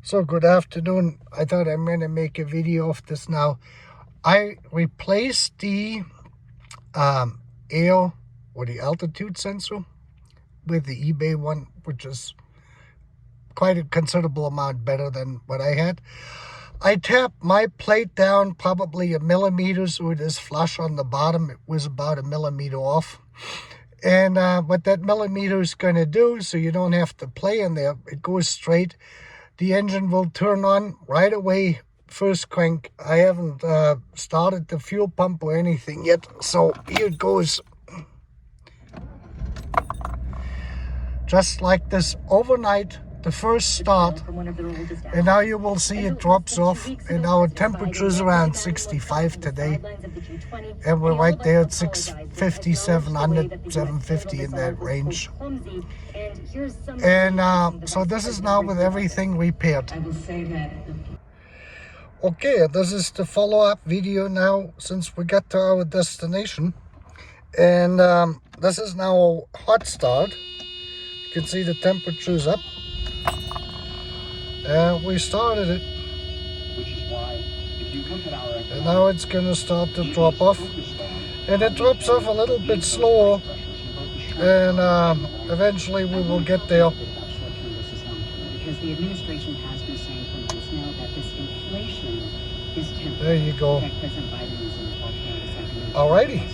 So good afternoon. I thought I'm going to make a video of this now. I replaced the air or the altitude sensor with the eBay one, which is quite a considerable amount better than what I had. I tapped my plate down probably a millimeter, so it is flush on the bottom. It was about a millimeter off. And what that millimeter is going to do, so you don't have to play in there, it goes straight. The engine will turn on right away, first crank. I haven't started the fuel pump or anything yet, so here it goes. Just like this overnight, the first start, and now you will see it drops off, and our temperature is around 65 today, and we're right there at 650, 700, 750 in that range. And so this is now with everything repaired. Okay, this is the follow-up video now since we got to our destination, and this is now a hot start. You can see the temperature is up. We started it, and now it's going to start to drop off, and it drops off a little bit slower, and eventually we will get there. There you go. Alrighty.